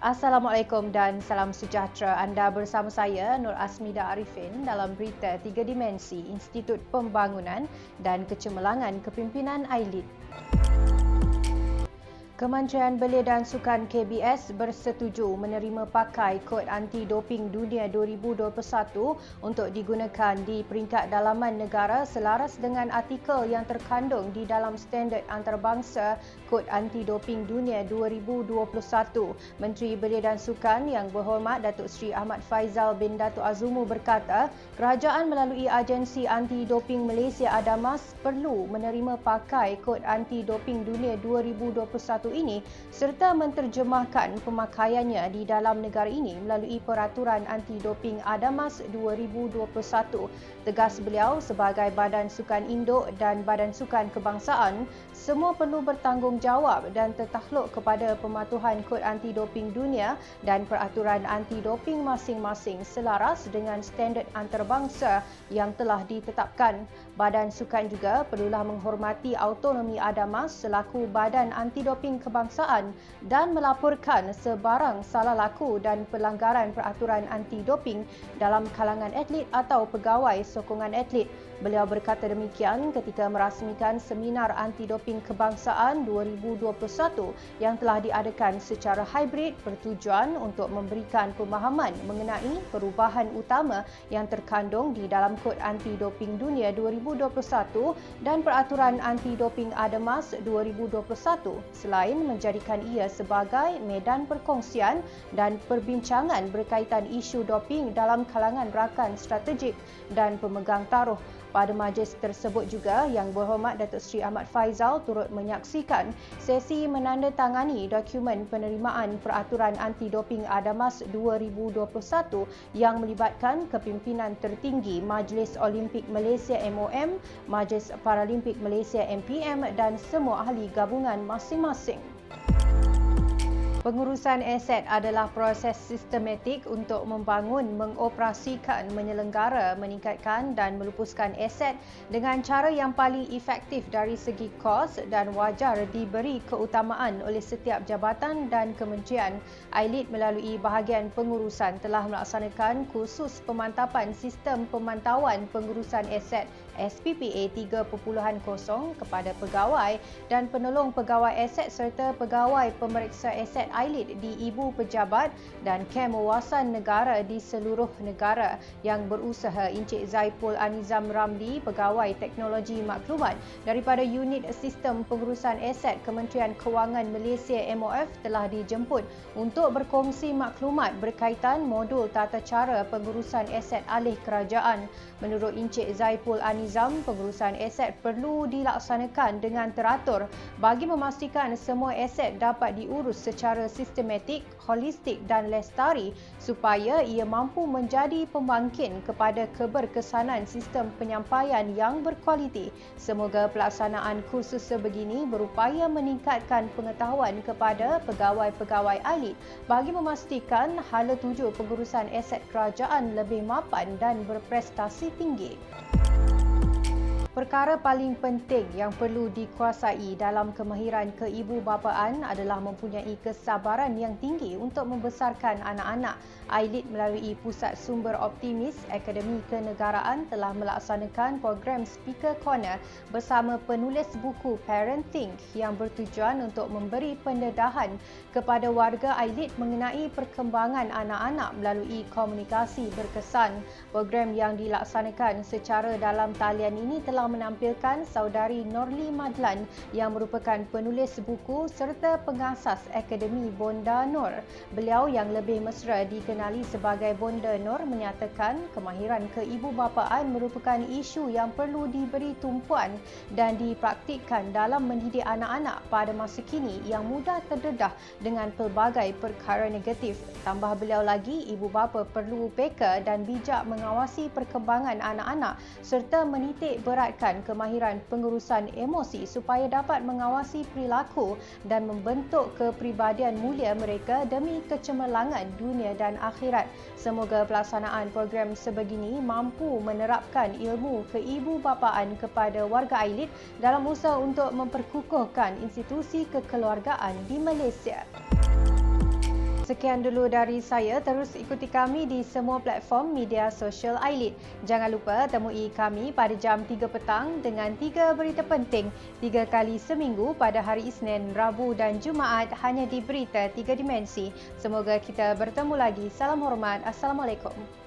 Assalamualaikum dan salam sejahtera. Anda bersama saya Nur Asmida Arifin dalam berita 3 dimensi Institut Pembangunan dan Kecemerlangan Kepimpinan AILID. Kementerian Belia dan Sukan KBS bersetuju menerima pakai Kod Anti-Doping Dunia 2021 untuk digunakan di peringkat dalaman negara selaras dengan artikel yang terkandung di dalam Standard Antarabangsa Kod Anti-Doping Dunia 2021. Menteri Belia dan Sukan Yang Berhormat Datuk Seri Ahmad Faizal bin Datuk Azumu berkata, kerajaan melalui Agensi Anti-Doping Malaysia ADAMAS perlu menerima pakai Kod Anti-Doping Dunia 2021 ini serta menterjemahkan pemakaiannya di dalam negara ini melalui Peraturan Anti-Doping ADAMAS 2021. Tegas beliau, sebagai Badan Sukan Induk dan Badan Sukan Kebangsaan, semua perlu bertanggungjawab dan tertakluk kepada pematuhan Kod Anti-Doping Dunia dan Peraturan Anti-Doping masing-masing selaras dengan standard antarabangsa yang telah ditetapkan. Badan Sukan juga perlulah menghormati autonomi ADAMAS selaku Badan Anti-Doping Kebangsaan dan melaporkan sebarang salah laku dan pelanggaran peraturan anti-doping dalam kalangan atlet atau pegawai sokongan atlet. Beliau berkata demikian ketika merasmikan Seminar Anti-Doping Kebangsaan 2021 yang telah diadakan secara hybrid bertujuan untuk memberikan pemahaman mengenai perubahan utama yang terkandung di dalam Kod Anti-Doping Dunia 2021 dan Peraturan Anti-Doping ADAMAS 2021 selain menjadikan ia sebagai medan perkongsian dan perbincangan berkaitan isu doping dalam kalangan rakan strategik dan pemegang taruh. Pada majlis tersebut juga, Yang Berhormat Datuk Seri Ahmad Faizal turut menyaksikan sesi menandatangani dokumen penerimaan Peraturan Anti-Doping ADAMAS 2021 yang melibatkan kepimpinan tertinggi Majlis Olimpik Malaysia MOM, Majlis Paralimpik Malaysia MPM dan semua ahli gabungan masing-masing. Pengurusan aset adalah proses sistematik untuk membangun, mengoperasikan, menyelenggara, meningkatkan dan melupuskan aset dengan cara yang paling efektif dari segi kos dan wajar diberi keutamaan oleh setiap jabatan dan kementerian. AILID melalui bahagian pengurusan telah melaksanakan kursus pemantapan sistem pemantauan pengurusan aset SPPA 3.0 kepada pegawai dan penolong pegawai aset serta pegawai pemeriksa aset AILID di ibu pejabat dan kem wawasan negara di seluruh negara. Yang berusaha Encik Zaipul Anizam Ramli, pegawai teknologi maklumat daripada Unit Sistem Pengurusan Aset Kementerian Kewangan Malaysia MOF telah dijemput untuk berkongsi maklumat berkaitan modul tata cara pengurusan aset alih kerajaan. Menurut Encik Zaipul Anizam, pengurusan aset perlu dilaksanakan dengan teratur bagi memastikan semua aset dapat diurus secara sistematik, holistik dan lestari supaya ia mampu menjadi pembangkit kepada keberkesanan sistem penyampaian yang berkualiti. Semoga pelaksanaan kursus sebegini berupaya meningkatkan pengetahuan kepada pegawai-pegawai AILID bagi memastikan hala tuju pengurusan aset kerajaan lebih mapan dan berprestasi tinggi. Perkara paling penting yang perlu dikuasai dalam kemahiran keibubapaan adalah mempunyai kesabaran yang tinggi untuk membesarkan anak-anak. AILID melalui Pusat Sumber Optimis Akademi Kenegaraan telah melaksanakan program Speaker Corner bersama penulis buku Parenting yang bertujuan untuk memberi pendedahan kepada warga AILID mengenai perkembangan anak-anak melalui komunikasi berkesan. Program yang dilaksanakan secara dalam talian ini telah menampilkan saudari Norli Madlan yang merupakan penulis buku serta pengasas Akademi Bonda Nur. Beliau yang lebih mesra dikenali sebagai Bonda Nur menyatakan kemahiran keibubapaan merupakan isu yang perlu diberi tumpuan dan dipraktikkan dalam mendidik anak-anak pada masa kini yang mudah terdedah dengan pelbagai perkara negatif. Tambah beliau lagi, ibu bapa perlu peka dan bijak mengawasi perkembangan anak-anak serta menitik berat meningkatkan kemahiran pengurusan emosi supaya dapat mengawasi perilaku dan membentuk kepribadian mulia mereka demi kecemerlangan dunia dan akhirat. Semoga pelaksanaan program sebegini mampu menerapkan ilmu keibubapaan kepada warga Ailit dalam usaha untuk memperkukuhkan institusi kekeluargaan di Malaysia. Sekian dulu dari saya. Terus ikuti kami di semua platform media sosial Ailit. Jangan lupa temui kami pada jam 3 petang dengan 3 berita penting 3 kali seminggu pada hari Isnin, Rabu dan Jumaat hanya di Berita 3 Dimensi. Semoga kita bertemu lagi. Salam hormat. Assalamualaikum.